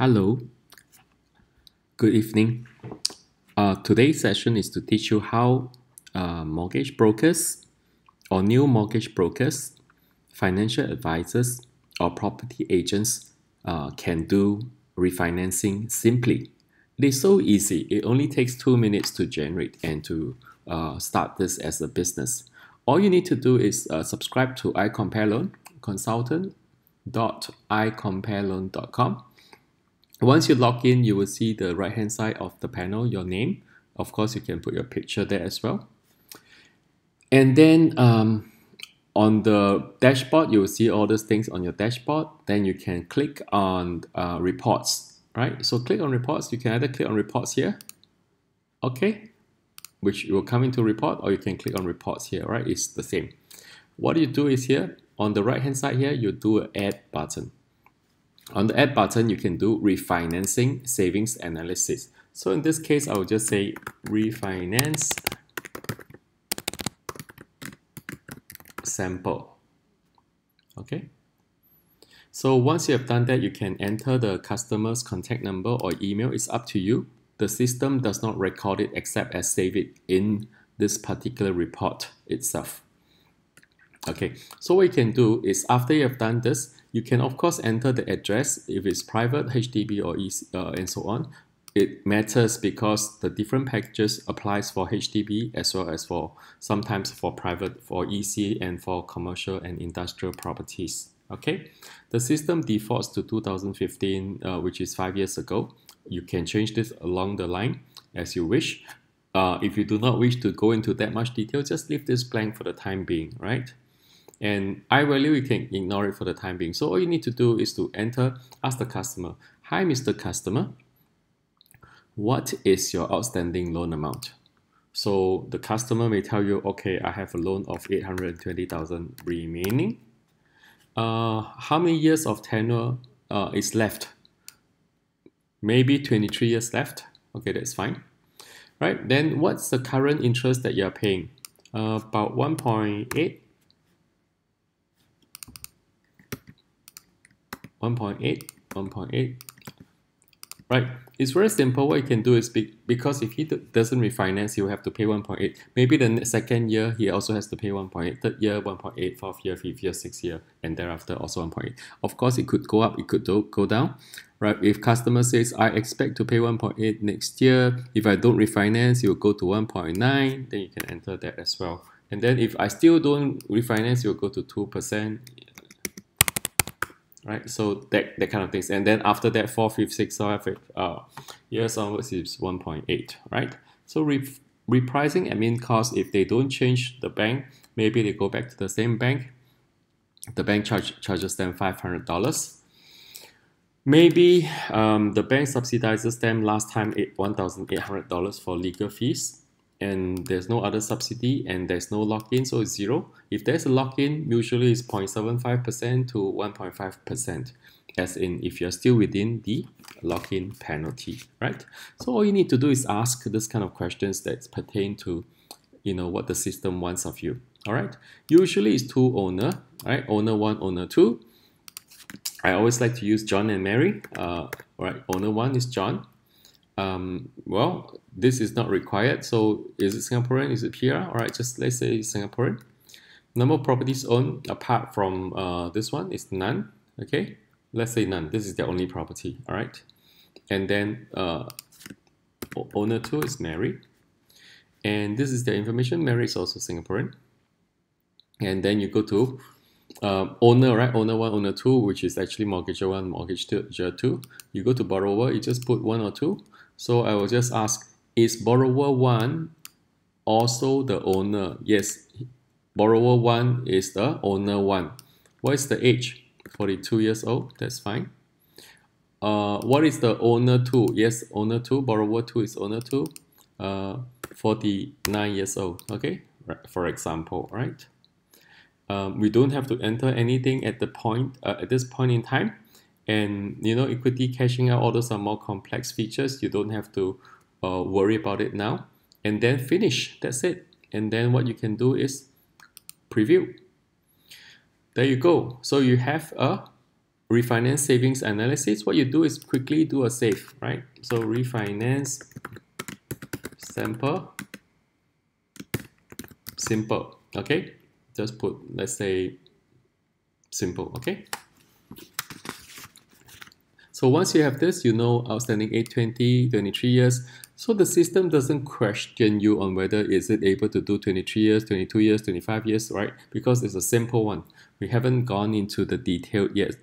Hello, good evening. Today's session is to teach you how mortgage brokers or new mortgage brokers, financial advisors, or property agents can do refinancing simply. It is so easy. It only takes 2 minutes to generate and to start this as a business. All you need to do is subscribe to iCompareLoan, consultant.icompareloan.com. Once you log in, you will see the right hand side of the panel, your name. Of course, you can put your picture there as well. And then on the dashboard, you will see all those things on your dashboard. Then you can click on reports, right? So click on reports. You can either click on reports here, okay, which will come into report, or you can click on reports here, right? It's the same. What you do is here, on the right hand side here, you do an add button. On the add button, you can do refinancing savings analysis. So in this case, I will just say refinance sample. Okay. So once you have done that, you can enter the customer's contact number or email. It's up to you. The system does not record it except as save it in this particular report itself. Okay, so what you can do is after you have done this, you can of course enter the address if it's private, HDB or EC, and so on. It matters because the different packages applies for HDB as well as for sometimes for private, for EC and for commercial and industrial properties. Okay, the system defaults to 2015, which is 5 years ago. You can change this along the line as you wish. If you do not wish to go into that much detail, just leave this blank for the time being, right? And I value, you can ignore it for the time being. So all you need to do is to ask the customer, hi Mr. Customer, what is your outstanding loan amount? So the customer may tell you, okay, I have a loan of 820,000 remaining. How many years of tenure is left? Maybe 23 years left. Okay, that's fine. Right, then what's the current interest that you're paying? About 1.8. 1.8, right? It's very simple. What you can do is because if he doesn't refinance, he will have to pay 1.8. Maybe the second year he also has to pay 1.8, third year 1.8, fourth year, fifth year, sixth year, and thereafter also 1.8. Of course, it could go up, it could go down, right? If customer says I expect to pay 1.8 next year, if I don't refinance, you'll go to 1.9. Then you can enter that as well. And then if I still don't refinance, you'll go to 2%. Right, so that kind of things, and then after that 4, 5, 6, 7 years onwards is 1.8, right? So repricing admin costs, if they don't change the bank, maybe they go back to the same bank, the bank charges them $500. Maybe the bank subsidizes them last time $1,800 for legal fees, and there's no other subsidy and there's no lock-in, so it's zero. If there's a lock-in, usually it's 0.75% to 1.5%, as in if you're still within the lock-in penalty, right? So all you need to do is ask this kind of questions that pertain to, you know, what the system wants of you. All right, usually it's two owner, right? Owner 1, owner 2. I always like to use John and Mary. Right, owner 1 is John. Well, this is not required. So is it Singaporean? Is it PR? All right, just let's say Singaporean. Number of properties owned apart from this one is none. Okay, let's say none. This is their only property. All right, and then owner 2 is Mary, and this is their information. Mary is also Singaporean. And then you go to owner, right? Owner 1, owner 2, which is actually mortgager 1, mortgager 2. You go to borrower, you just put 1 or 2. So I will just ask, is borrower 1 also the owner? Yes, borrower 1 is the owner 1. What is the age? 42 years old, that's fine. What is the owner 2? Yes, owner 2, borrower 2 is owner 2. 49 years old, okay, right, for example, right? We don't have to enter anything at this point in time. And you know, equity cashing out, all those are more complex features. You don't have to worry about it now. And then finish, that's it. And then what you can do is preview. There you go. So you have a refinance savings analysis, what you do is quickly do a save, right? So refinance sample simple, okay? Just put, let's say, simple, okay? So once you have this, you know outstanding 820, 23 years. So the system doesn't question you on whether is it able to do 23 years, 22 years, 25 years, right? Because it's a simple one. We haven't gone into the detail yet.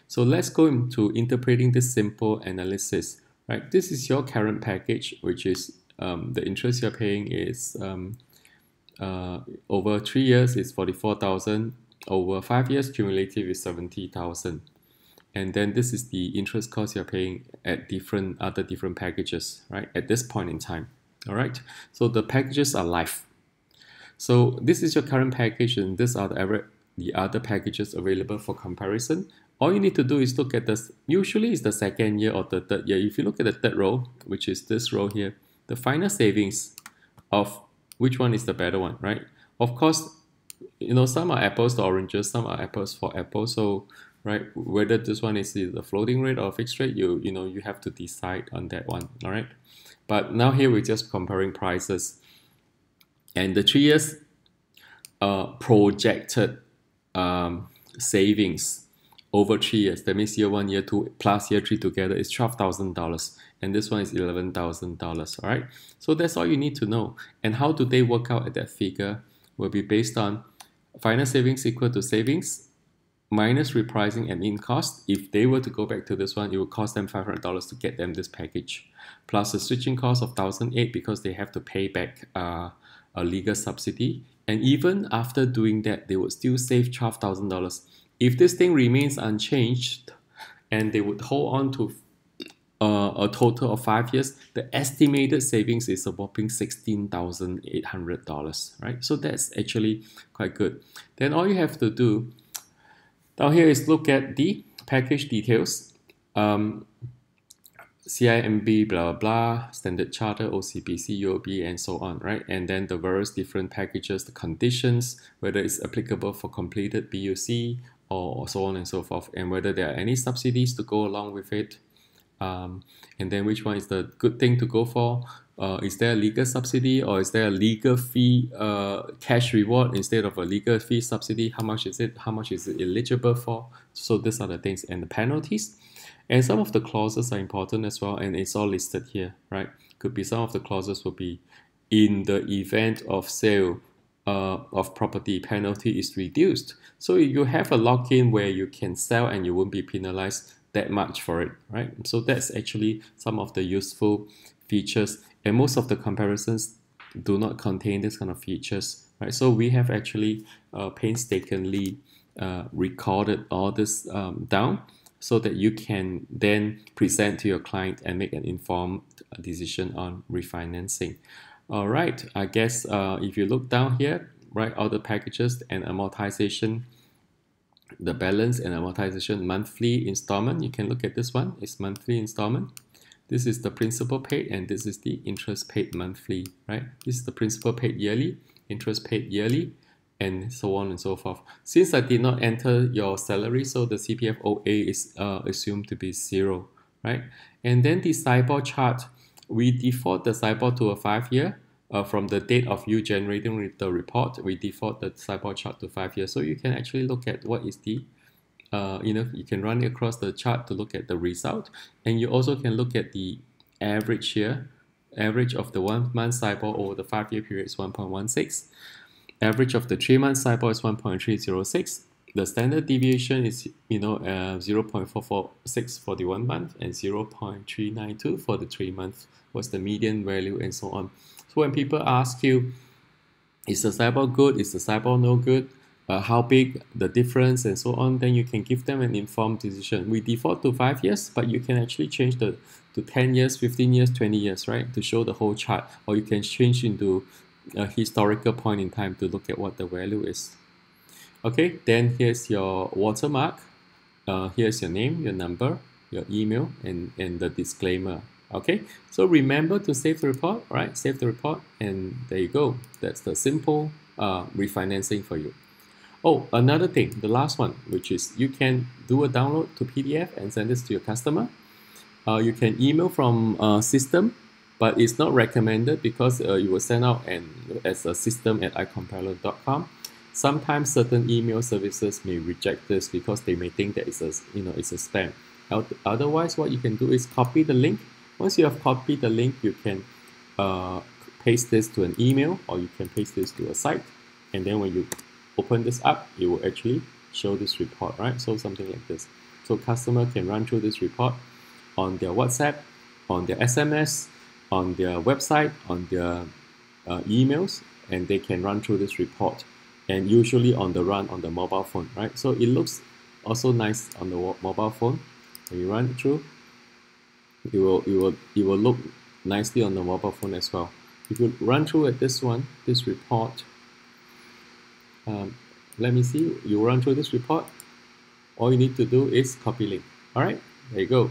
So let's go into interpreting this simple analysis, right? This is your current package, which is the interest you're paying is over 3 years is 44,000, over 5 years cumulative is 70,000. And then this is the interest cost you're paying at other different packages, right? At this point in time, all right? So the packages are live. So this is your current package, and these are the other packages available for comparison. All you need to do is look at this. Usually it's the second year or the third year. If you look at the third row, which is this row here, the final savings of which one is the better one, right? Of course, you know, some are apples to oranges, some are apples for apples. So, right, whether this one is the floating rate or fixed rate, you know, you have to decide on that one, all right? But now here we're just comparing prices. And the 3 years projected savings over 3 years, that means year 1, year 2 plus year 3 together is $12,000, and this one is $11,000. All right, so that's all you need to know. And how do they work out at that figure will be based on final savings equal to savings minus repricing and in cost. If they were to go back to this one, it would cost them $500 to get them this package, plus a switching cost of $1,008 because they have to pay back a legal subsidy. And even after doing that, they would still save $12,000. If this thing remains unchanged and they would hold on to a total of 5 years, the estimated savings is a whopping $16,800, right? So that's actually quite good. Then all you have to do down here is look at the package details. CIMB, blah, blah, Standard Charter, OCBC, UOB, and so on, right? And then the various different packages, the conditions, whether it's applicable for completed BUC or so on and so forth, and whether there are any subsidies to go along with it. And then which one is the good thing to go for? Is there a legal subsidy or is there a legal fee cash reward instead of a legal fee subsidy? How much is it? How much is it eligible for? So these are the things, and the penalties. And some of the clauses are important as well, and it's all listed here, right? Could be some of the clauses will be in the event of sale of property, penalty is reduced. So you have a lock-in where you can sell and you won't be penalized that much for it, right? So that's actually some of the useful features, and most of the comparisons do not contain this kind of features, right? So we have actually painstakingly recorded all this down, so that you can then present to your client and make an informed decision on refinancing. All right, I guess if you look down here, right, all the packages and amortization, the balance and amortization monthly installment, you can look at this one, it's monthly installment. This is the principal paid and this is the interest paid monthly, right? This is the principal paid yearly, interest paid yearly, and so on and so forth. Since I did not enter your salary, so the CPF OA is assumed to be 0, right? And then the SIBOR chart, we default the SIBOR to a 5-year. From the date of you generating the report, we default the SIBOR chart to 5 years. So you can actually look at what is the, you can run it across the chart to look at the result. And you also can look at the average here. Average of the 1 month SIBOR over the 5-year period is 1.16. Average of the 3 month SIBOR is 1.306. The standard deviation is 0.446 for the 1 month and 0.392 for the 3 months. What's the median value and so on. So when people ask you, is the SIBOR good? Is the SIBOR no good? How big the difference and so on, then you can give them an informed decision. We default to 5 years, but you can actually change to 10 years, 15 years, 20 years, right? To show the whole chart, or you can change into a historical point in time to look at what the value is. Okay, then here's your watermark. Here's your name, your number, your email, and the disclaimer. Okay, so remember to save the report, right? Save the report, and there you go. That's the simple refinancing for you. Oh, another thing, the last one, which is you can do a download to PDF and send this to your customer. You can email from system, but it's not recommended because you will send out as a system at iCompiler.com. Sometimes certain email services may reject this because they may think that it's a spam. Otherwise, what you can do is copy the link. Once you have copied the link, you can uh, paste this to an email, or you can paste this to a site, and then when you open this up, it will actually show this report, right? So something like this. So customer can run through this report on their WhatsApp, on their SMS, on their website, on their emails, and they can run through this report. And usually on the run on the mobile phone, right? So it looks also nice on the mobile phone. When you run it through, it will look nicely on the mobile phone as well. If you run through it, this report, let me see, you run through this report, all you need to do is copy link. All right, there you go.